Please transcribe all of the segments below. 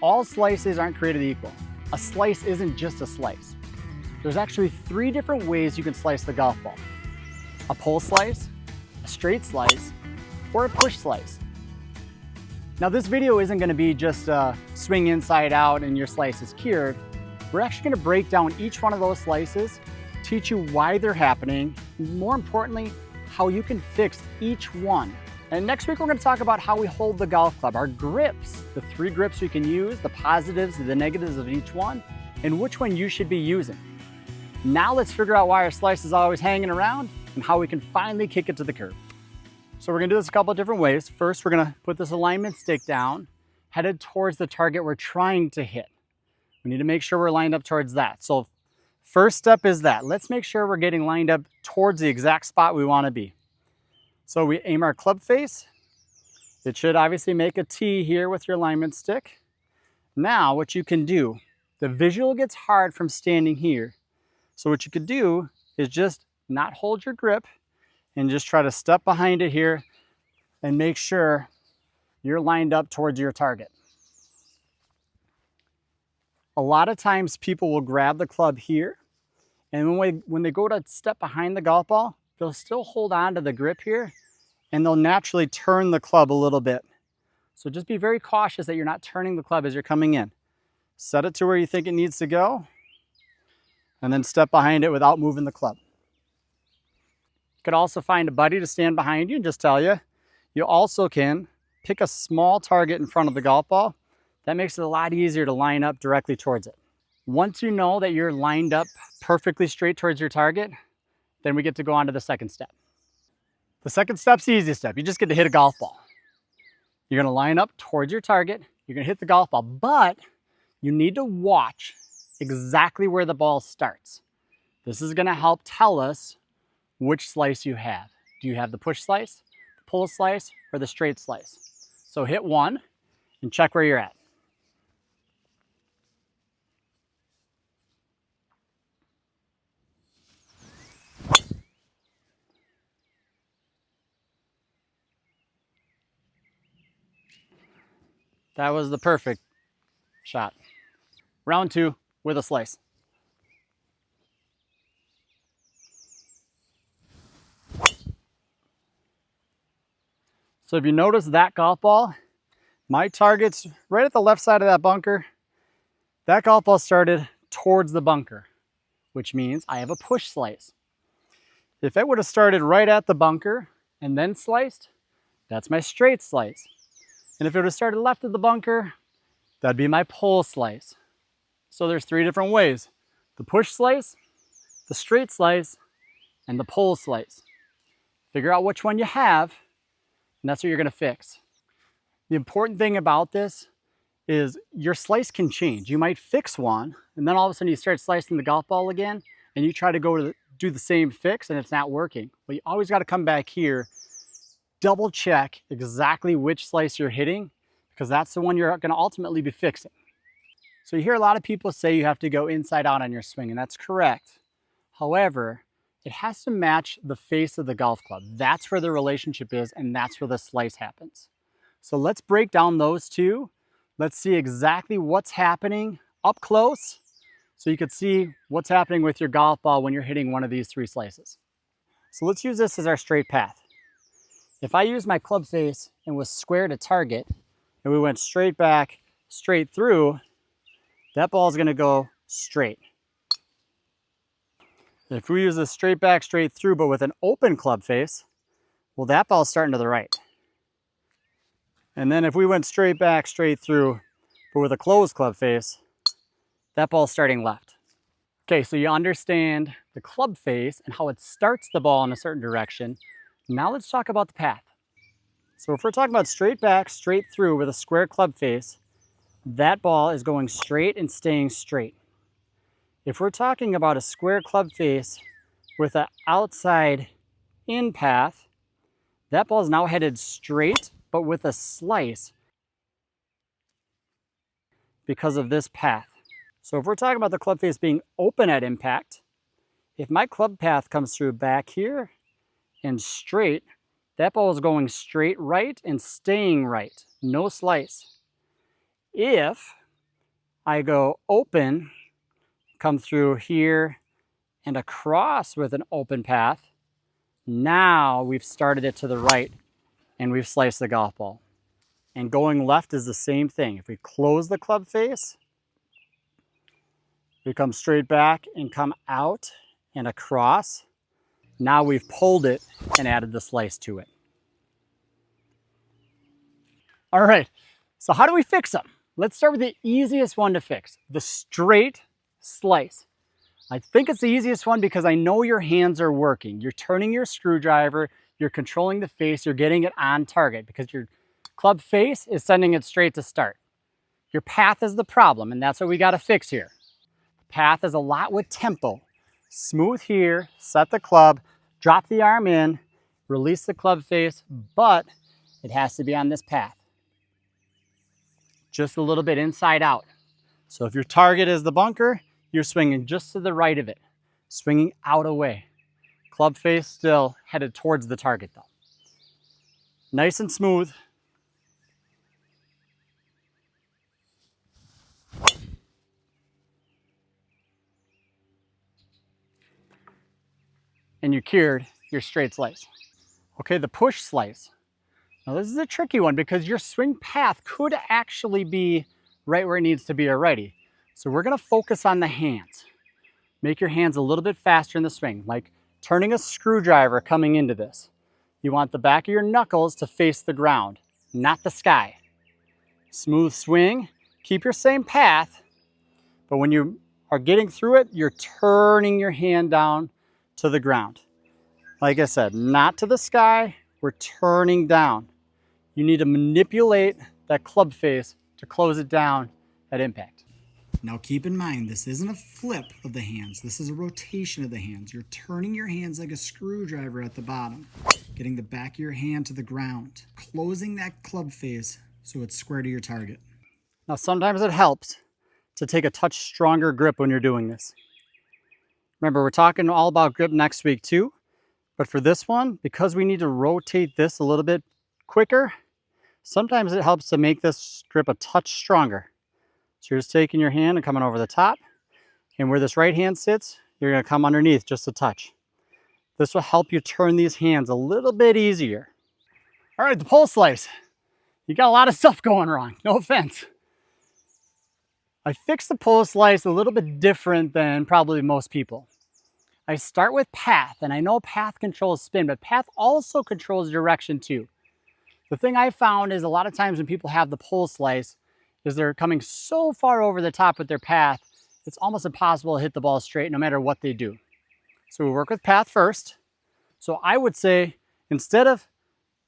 All slices aren't created equal. A slice isn't just a slice. There's actually 3 different ways you can slice the golf ball. A pull slice, a straight slice, or a push slice. Now this video isn't going to be just swing inside out and your slice is cured. We're actually going to break down each one of those slices, teach you why they're happening, and more importantly, how you can fix each one. And next week we're going to talk about how we hold the golf club, our grips, the 3 grips we can use, the positives and the negatives of each one, and which one you should be using. Now let's figure out why our slice is always hanging around and how we can finally kick it to the curb. So we're going to do this a couple of different ways. First, we're going to put this alignment stick down, headed towards the target we're trying to hit. We need to make sure we're lined up towards that. So first step is that. Let's make sure we're getting lined up towards the exact spot we want to be. So we aim our club face. It should obviously make a T here with your alignment stick. Now what you can do, the visual gets hard from standing here. So what you could do is just not hold your grip and just try to step behind it here and make sure you're lined up towards your target. A lot of times people will grab the club here, and when they go to step behind the golf ball, they'll still hold on to the grip here and they'll naturally turn the club a little bit. So just be very cautious that you're not turning the club as you're coming in. Set it to where you think it needs to go and then step behind it without moving the club. You could also find a buddy to stand behind you and just tell you. You also can pick a small target in front of the golf ball. That makes it a lot easier to line up directly towards it. Once you know that you're lined up perfectly straight towards your target, then we get to go on to the second step. The second step's the easiest step. You just get to hit a golf ball. You're going to line up towards your target. You're going to hit the golf ball, but you need to watch exactly where the ball starts. This is going to help tell us which slice you have. Do you have the push slice, the pull slice, or the straight slice? So hit one and check where you're at. That was the perfect shot. Round 2 with a slice. So if you notice that golf ball, my target's right at the left side of that bunker. That golf ball started towards the bunker, which means I have a push slice. If it would have started right at the bunker and then sliced, that's my straight slice. And if it would have started left of the bunker, that'd be my pull slice. So there's 3 different ways: the push slice, the straight slice, and the pull slice. Figure out which one you have, and that's what you're going to fix. The important thing about this is your slice can change. You might fix one, and then all of a sudden you start slicing the golf ball again, and you try to go to do the same fix, and it's not working. Well, you always got to come back here, double check exactly which slice you're hitting, because that's the one you're going to ultimately be fixing. So you hear a lot of people say you have to go inside out on your swing, and that's correct. However, it has to match the face of the golf club. That's where the relationship is, and that's where the slice happens. So let's break down those 2. Let's see exactly what's happening up close so you can see what's happening with your golf ball when you're hitting one of these 3 slices. So let's use this as our straight path. If I use my club face and was square to target, and we went straight back, straight through, that ball is going to go straight. If we use a straight back, straight through, but with an open club face, well, that ball's starting to the right. And then if we went straight back, straight through, but with a closed club face, that ball's starting left. Okay, so you understand the club face and how it starts the ball in a certain direction. Now let's talk about the path. So if we're talking about straight back, straight through with a square club face, that ball is going straight and staying straight. If we're talking about a square club face with an outside in path, that ball is now headed straight, but with a slice because of this path. So if we're talking about the club face being open at impact, if my club path comes through back here and straight, that ball is going straight right and staying right, no slice. If I go open, come through here and across with an open path. Now we've started it to the right and we've sliced the golf ball. And going left is the same thing. If we close the club face, we come straight back and come out and across. Now we've pulled it and added the slice to it. All right, so how do we fix them? Let's start with the easiest one to fix, the straight slice. I think it's the easiest one because I know your hands are working. You're turning your screwdriver, you're controlling the face, you're getting it on target because your club face is sending it straight to start. Your path is the problem, and that's what we got to fix here. The path is a lot with tempo. Smooth here, set the club, drop the arm in, release the club face, but it has to be on this path. Just a little bit inside out. So if your target is the bunker, you're swinging just to the right of it, swinging out away. Club face still headed towards the target though. Nice and smooth. And you cured your straight slice. Okay, the push slice. Now this is a tricky one because your swing path could actually be right where it needs to be already. So we're gonna focus on the hands. Make your hands a little bit faster in the swing, like turning a screwdriver coming into this. You want the back of your knuckles to face the ground, not the sky. Smooth swing, keep your same path, but when you are getting through it, you're turning your hand down to the ground. Like I said, not to the sky, we're turning down. You need to manipulate that club face to close it down at impact. Now keep in mind, this isn't a flip of the hands. This is a rotation of the hands. You're turning your hands like a screwdriver at the bottom, getting the back of your hand to the ground, closing that club face so it's square to your target. Now sometimes it helps to take a touch stronger grip when you're doing this. Remember, we're talking all about grip next week too, but for this one, because we need to rotate this a little bit quicker, sometimes it helps to make this grip a touch stronger. So you're just taking your hand and coming over the top, and where this right hand sits, you're gonna come underneath just a touch. This will help you turn these hands a little bit easier. All right, the pole slice. You got a lot of stuff going wrong, no offense. I fixed the pole slice a little bit different than probably most people. I start with path, and I know path controls spin, but path also controls direction too. The thing I found is a lot of times when people have the pole slice is they're coming so far over the top with their path, it's almost impossible to hit the ball straight no matter what they do. So we work with path first. So I would say, instead of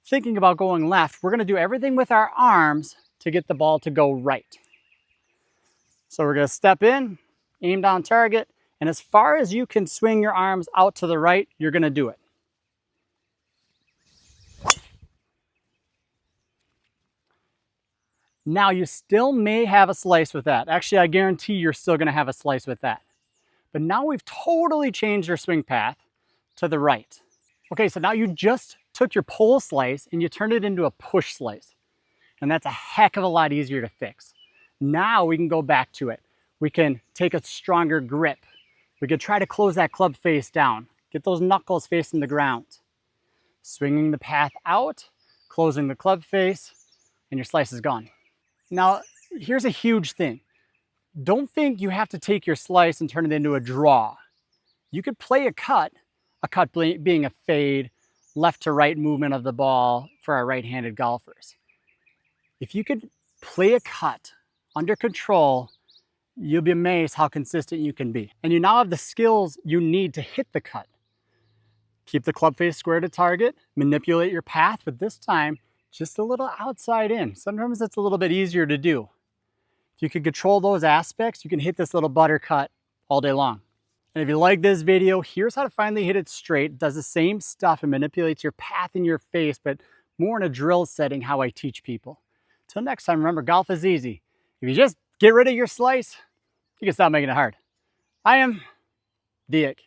thinking about going left, we're gonna do everything with our arms to get the ball to go right. So we're gonna step in, aim down target, and as far as you can swing your arms out to the right, you're gonna do it. Now you still may have a slice with that. Actually, I guarantee you're still gonna have a slice with that. But now we've totally changed your swing path to the right. Okay, so now you just took your pole slice and you turned it into a push slice. And that's a heck of a lot easier to fix. Now we can go back to it. We can take a stronger grip. We could try to close that club face down. Get those knuckles facing the ground. Swinging the path out, closing the club face, and your slice is gone. Now, here's a huge thing. Don't think you have to take your slice and turn it into a draw. You could play a cut being a fade, left to right movement of the ball for our right-handed golfers. If you could play a cut under control, you'll be amazed how consistent you can be. And you now have the skills you need to hit the cut. Keep the club face square to target, manipulate your path, but this time, just a little outside in. Sometimes it's a little bit easier to do. If you can control those aspects, you can hit this little butter cut all day long. And if you like this video, here's how to finally hit it straight. It does the same stuff and manipulates your path in your face, but more in a drill setting, how I teach people. Till next time, remember, golf is easy. If you just get rid of your slice, you can stop making it hard. I am Diak.